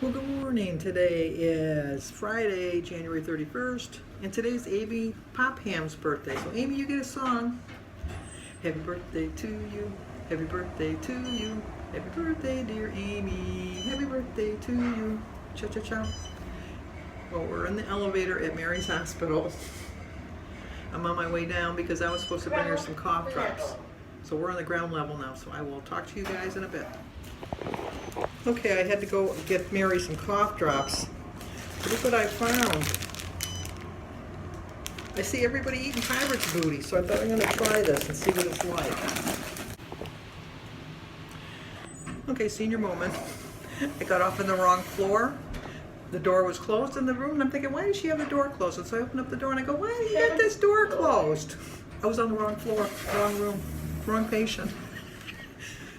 Well, good morning. Today is Friday, January 31st, and today's Amy Popham's birthday. So, Amy, you get a song. Happy birthday to you. Happy birthday to you. Happy birthday, dear Amy. Happy birthday to you. Cha-cha-cha. Well, we're in the elevator at Mary's hospital. I'm on my way down because I was supposed to bring her some cough drops. So we're on the ground level now, so I will talk to you guys in a bit. Okay, I had to go get Mary some cough drops. Look what I found. I see everybody eating pirate's booty, so I thought I'm going to try this and see what it's like. Okay, senior moment. I got off in the wrong floor. The door was closed in the room, and I'm thinking, why does she have the door closed? And so I open up the door and I go, why do you got this door closed? I was on the wrong floor, wrong room, wrong patient.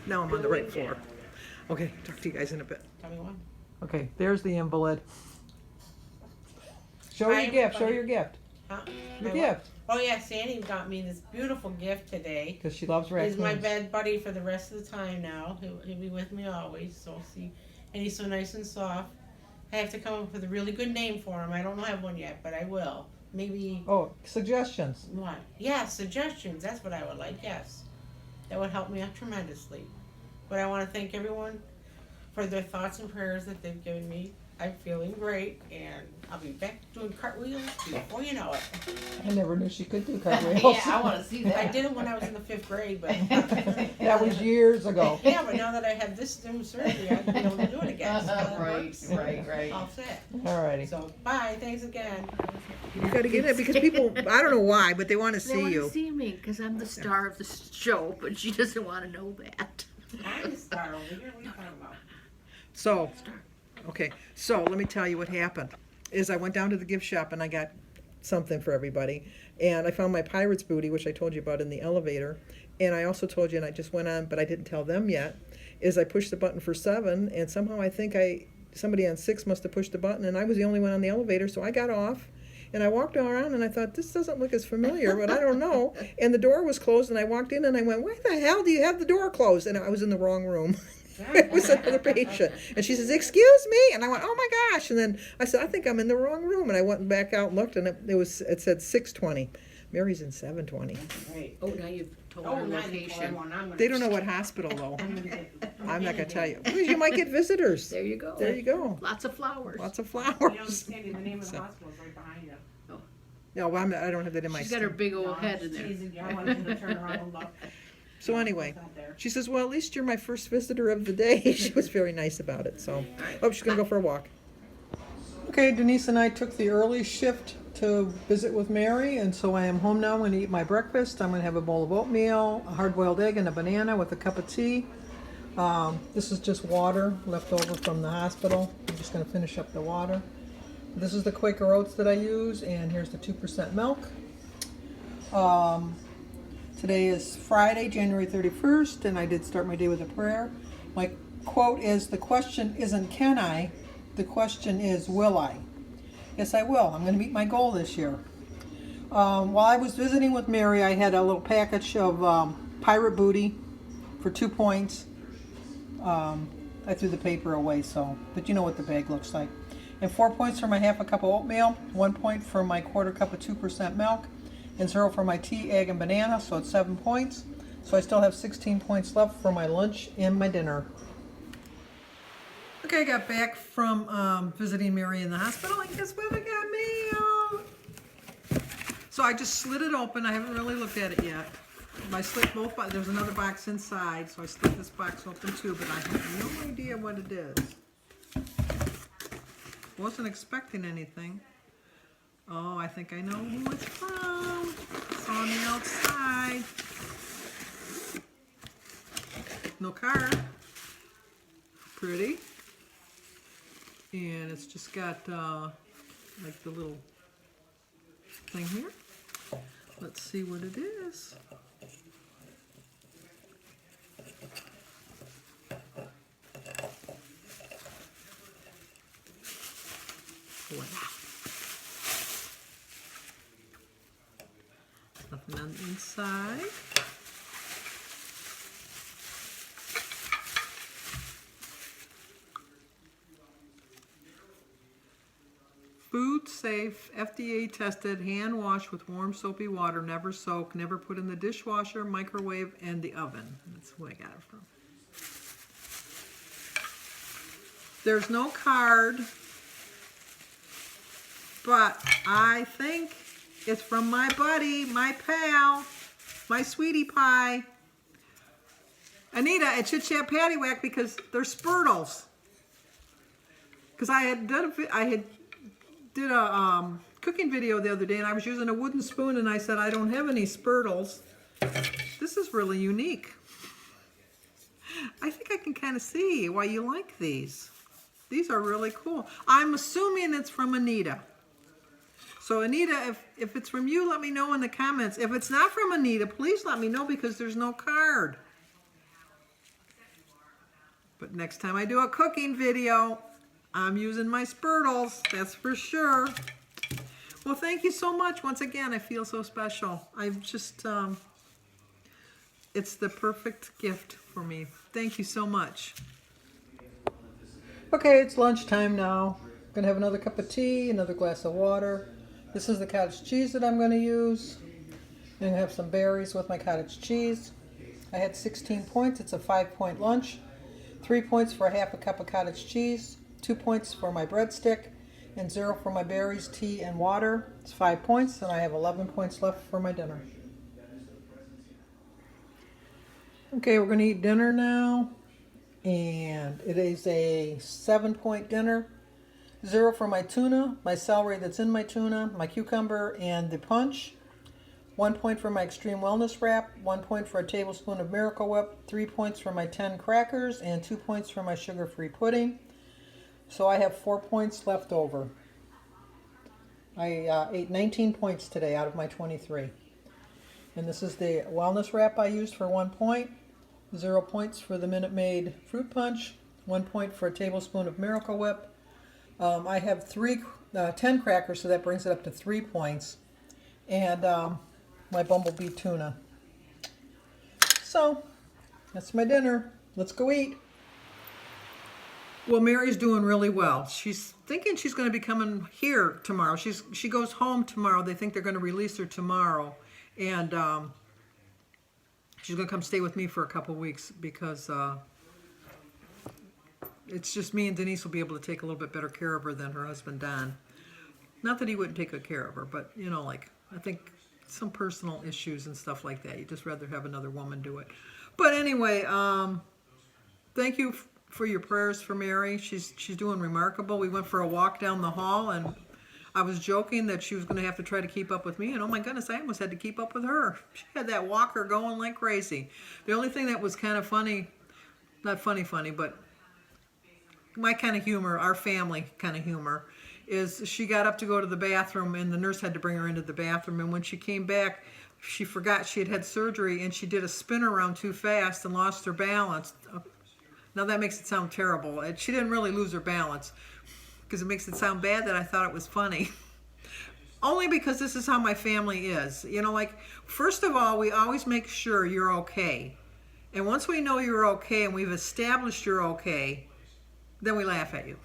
Now I'm on the right floor. Okay, talk to you guys in a bit. Tell me one. Okay, there's the invalid. Show Hi, your gift. Show everybody. your gift. Huh? Your My gift. what? Oh yeah, Sandy got me this beautiful gift today. Because she loves raccoons. He's my bed buddy for the rest of the time now. He'll be with me always. So see, and he's so nice and soft. I have to come up with a really good name for him. I don't have one yet, but I will. Maybe. Oh, suggestions. What? Yeah, suggestions. That's what I would like. Yes, that would help me out tremendously. But I want to thank everyone for their thoughts and prayers that they've given me. I'm feeling great, and I'll be back doing cartwheels before you know it. I never knew she could do cartwheels. Yeah, I want to see that. I did it when I was in the 5th grade, but That was years ago. yeah, but now that I have this new surgery, I'll be able to do it again. So that works. right. All set. Alrighty. So bye. Thanks again. You got to get it because people, I don't know why, but they want to They see want you. to see me because I'm the star of the show, but she doesn't want to know that. I'm the star over here. What are you talking about? So, okay, so let me tell you what happened. Is I went down to the gift shop and I got something for everybody. And I found my pirate's booty, which I told you about in the elevator. And I also told you, and I just went on, but I didn't tell them yet, is I pushed the button for 7, and somehow I think somebody on 6 must have pushed the button, and I was the only one on the elevator, so I got off. And I walked around and I thought, this doesn't look as familiar, but I don't know. And the door was closed and I walked in and I went, why the hell do you have the door closed? And I was in the wrong room. It was another patient. And she says, excuse me? And I went, oh my gosh. And then I said, I think I'm in the wrong room. And I went back out and looked and it said 620. Mary's in 720. Great. Oh, now you've told Oh, her now location. They don't know what hospital though. I'm not going to tell you. Well, you might get visitors. There you go. There you go. Lots of flowers. Lots of You flowers. don't Sandy, the name of the So. hospital is right behind you. No, well, I don't have that in my She's got her stomach. big old head in there. Teasing you. I wanted you to turn around and look. So anyway, It's not there. she says, well, at least you're my first visitor of the day. She was very nice about it. So, oh, she's going to go for a walk. Okay, Denise and I took the early shift to visit with Mary, and so I am home now. I'm going to eat my breakfast. I'm going to have a bowl of oatmeal, a hard-boiled egg, and a banana with a cup of tea. This is just water left over from the hospital. I'm just going to finish up the water. This is the Quaker Oats that I use, and here's the 2% milk. Today is Friday, January 31st, and I did start my day with a prayer. My quote is, the question isn't can I, the question is will I? Yes, I will. I'm going to meet my goal this year. While I was visiting with Mary, I had a little package of pirate booty for 2 points. I threw the paper away, but you know what the bag looks like. And 4 points for my half a cup of oatmeal, 1 point for my quarter cup of 2% milk, and 0 for my tea, egg, and banana, so it's 7 points. So I still have 16 points left for my lunch and my dinner. Okay, I got back from visiting Mary in the hospital, and guess what? I got mail. So I just slid it open. I haven't really looked at it yet. I slit both boxes. There's another box inside, so I slit this box open too, but I have no idea what it is. Wasn't expecting anything. Oh, I think I know who it's from. It's on the outside. No card. Pretty. And it's just got like the little thing here. Let's see what it is. Voila. Nothing on the inside. food safe, FDA tested, hand wash with warm soapy water, never soak, never put in the dishwasher, microwave, and the oven. That's who I got it from. There's no card, but I think it's from my buddy, my pal, my sweetie pie, Anita at Chit Chat Paddywhack, because they're Spurtles. Because I had did a cooking video the other day, and I was using a wooden spoon, and I said I don't have any Spurtles. This is really unique. I think I can kind of see why you like these. These are really cool. I'm assuming it's from Anita. So Anita, if it's from you, let me know in the comments. If it's not from Anita, please let me know, because there's no card. But next time I do a cooking video, I'm using my Spurtles, that's for sure. Well, thank you so much. Once again, I feel so special. I've just, it's the perfect gift for me. Thank you so much. Okay, it's lunchtime now. I'm gonna have another cup of tea, another glass of water. This is the cottage cheese that I'm gonna use. I'm gonna have some berries with my cottage cheese. I had 16 points. It's a 5-point lunch. 3 points for half a cup of cottage cheese, 2 points for my breadstick, and 0 for my berries, tea, and water. It's 5 points, and I have 11 points left for my dinner. Okay, we're going to eat dinner now, and it is a 7-point dinner. 0 for my tuna, my celery that's in my tuna, my cucumber, and the punch. 1 point for my extreme wellness wrap, 1 point for a tablespoon of Miracle Whip, 3 points for my 10 crackers, and 2 points for my sugar-free pudding. So I have 4 points left over. I ate 19 points today out of my 23. And this is the wellness wrap I used for 1 point. 0 points for the Minute Maid fruit punch, 1 point for a tablespoon of Miracle Whip. I have 10 crackers, so that brings it up to 3 points. And my bumblebee tuna. So, that's my dinner. Let's go eat. Well, Mary's doing really well. She's thinking she's going to be coming here tomorrow. She goes home tomorrow. They think they're going to release her tomorrow. And she's going to come stay with me for a couple weeks, because it's just me and Denise will be able to take a little bit better care of her than her husband, Don. Not that he wouldn't take good care of her, but, you know, like, I think some personal issues and stuff like that. You'd just rather have another woman do it. But anyway, thank you for your prayers for Mary. She's doing remarkable. We went for a walk down the hall, and I was joking that she was going to have to try to keep up with me, and oh my goodness, I almost had to keep up with her. She had that walker going like crazy. The only thing that was kind of funny, not funny, but my kind of humor, our family kind of humor, is she got up to go to the bathroom, and the nurse had to bring her into the bathroom, and when she came back, she forgot she had surgery, and she did a spin around too fast and lost her balance. Now that makes it sound terrible. She didn't really lose her balance, because it makes it sound bad that I thought it was funny. Only because this is how my family is. You know, like, first of all, we always make sure you're okay. And once we know you're okay and we've established you're okay, then we laugh at you.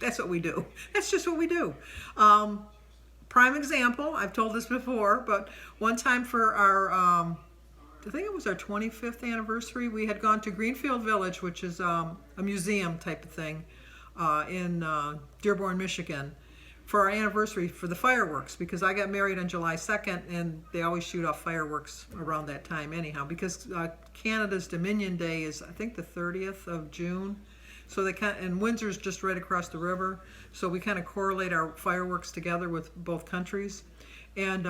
That's what we do. That's just what we do. Prime example, I've told this before, but one time for our, I think it was our 25th anniversary, we had gone to Greenfield Village, which is a museum type of thing in Dearborn, Michigan, for our anniversary for the fireworks, because I got married on July 2nd, and they always shoot off fireworks around that time anyhow, because Canada's Dominion Day is, I think, the 30th of June. So they and Windsor's just right across the river, so we kind of correlate our fireworks together with both countries. And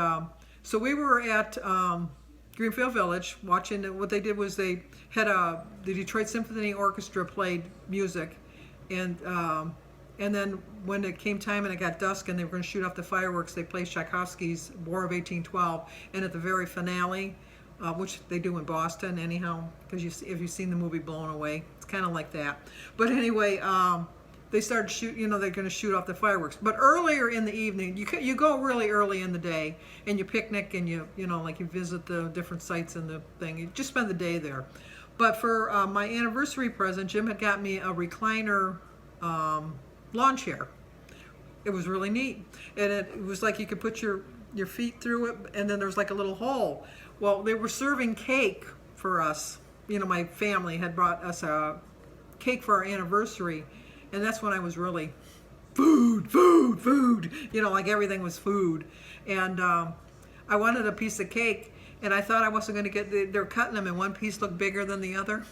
so we were at Greenfield Village watching. What they did was they had the Detroit Symphony Orchestra played music, and then when it came time and it got dusk and they were going to shoot off the fireworks, they played Tchaikovsky's War of 1812, and at the very finale, which they do in Boston anyhow, because if you've seen the movie Blown Away, it's kind of like that. But anyway, they started they're going to shoot off the fireworks. But earlier in the evening, you go really early in the day, and you picnic, and you visit the different sites and the thing. You just spend the day there. But for my anniversary present, Jim had got me a recliner lawn chair. It was really neat. And it was like you could put your feet through it, and then there was like a little hole. Well, they were serving cake for us. You know, my family had brought us a cake for our anniversary, and that's when I was really food, food, food. You know, like everything was food. And I wanted a piece of cake, and I thought I wasn't going to get, they're cutting them, and one piece looked bigger than the other.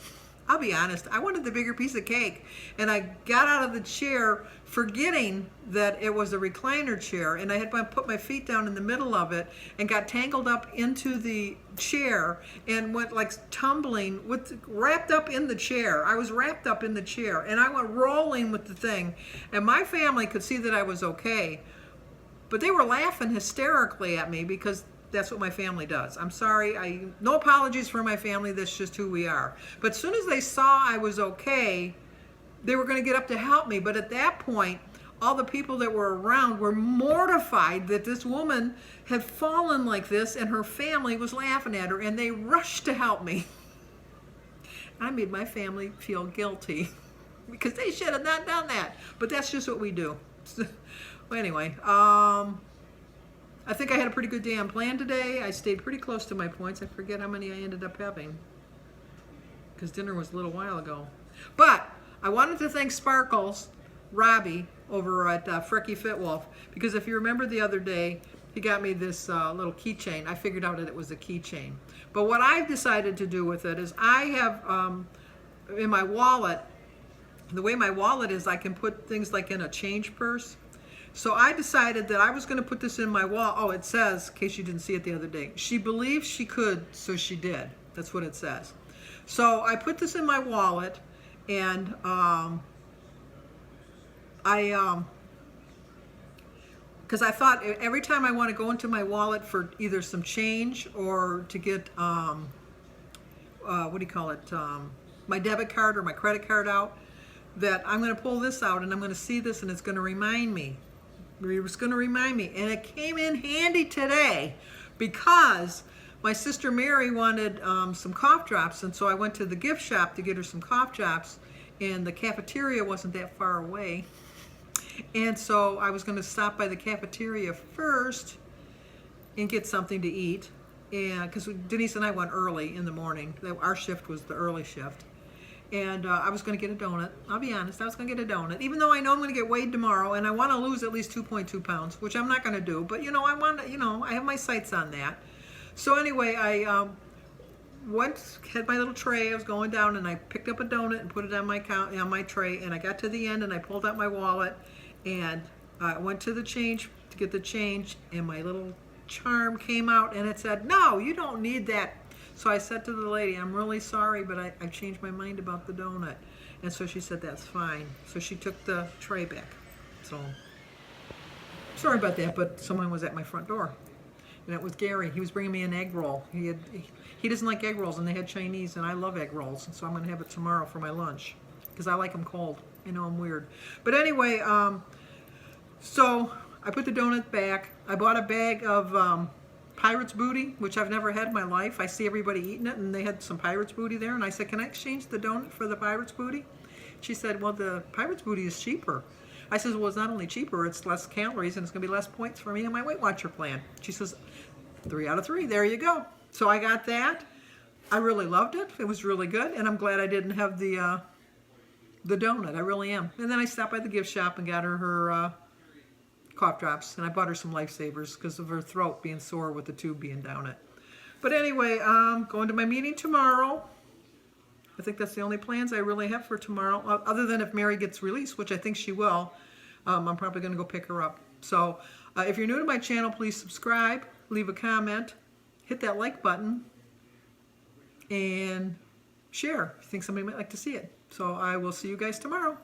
I'll be honest, I wanted the bigger piece of cake, and I got out of the chair forgetting that it was a recliner chair, and I had put my feet down in the middle of it and got tangled up into the chair and went like tumbling, wrapped up in the chair. I was wrapped up in the chair, and I went rolling with the thing, and my family could see that I was okay, but they were laughing hysterically at me because that's what my family does. I'm sorry. No apologies for my family. That's just who we are. But as soon as they saw I was okay, they were going to get up to help me. But at that point, all the people that were around were mortified that this woman had fallen like this and her family was laughing at her, and they rushed to help me. I made my family feel guilty because they should have not done that. But that's just what we do. Well, anyway, I think I had a pretty good day on plan today. I stayed pretty close to my points. I forget how many I ended up having because dinner was a little while ago. But I wanted to thank Sparkles, Robbie, over at Frecky Fitwolf, because if you remember the other day, he got me this little keychain. I figured out that it was a keychain. But what I've decided to do with it is I have in my wallet, the way my wallet is, I can put things like in a change purse. So I decided that I was going to put this in my wallet. Oh, it says, in case you didn't see it the other day, she believed she could, so she did. That's what it says. So I put this in my wallet, and because I thought every time I want to go into my wallet for either some change or to get, what do you call it, my debit card or my credit card out, that I'm going to pull this out and I'm going to see this and it's going to remind me. It was going to remind me, and it came in handy today because my sister Mary wanted some cough drops, and so I went to the gift shop to get her some cough drops, and the cafeteria wasn't that far away, and so I was going to stop by the cafeteria first and get something to eat, and because Denise and I went early in the morning. Our shift was the early shift. And I was going to get a donut. I'll be honest, I was going to get a donut, even though I know I'm going to get weighed tomorrow, and I want to lose at least 2.2 pounds, which I'm not going to do. But I want to, I have my sights on that. So anyway, I had my little tray. I was going down, and I picked up a donut and put it on my tray. And I got to the end, and I pulled out my wallet, and I went to the change to get the change, and my little charm came out, and it said, "No, you don't need that." So I said to the lady, "I'm really sorry, but I've changed my mind about the donut." And so she said, "That's fine." So she took the tray back. So sorry about that, but someone was at my front door. And it was Gary. He was bringing me an egg roll. He doesn't like egg rolls, and they had Chinese, and I love egg rolls. And so I'm going to have it tomorrow for my lunch because I like them cold. I know I'm weird. But anyway, so I put the donut back. I bought a bag of Pirate's Booty, which I've never had in my life. I see everybody eating it, and they had some Pirate's Booty there, and I said, "Can I exchange the donut for the Pirate's Booty?" She said, "Well, the Pirate's Booty is cheaper." I said, "Well, it's not only cheaper, it's less calories, and it's going to be less points for me in my Weight Watcher plan." She says, 3 out of 3, there you go. So I got that. I really loved it. It was really good, and I'm glad I didn't have the donut. I really am. And then I stopped by the gift shop and got her cough drops, and I bought her some Lifesavers because of her throat being sore with the tube being down it. But anyway, going to my meeting tomorrow. I think that's the only plans I really have for tomorrow, other than if Mary gets released, which I think she will. I'm probably going to go pick her up. So if you're new to my channel, please subscribe, leave a comment, hit that like button, and share if you think somebody might like to see it. So I will see you guys tomorrow.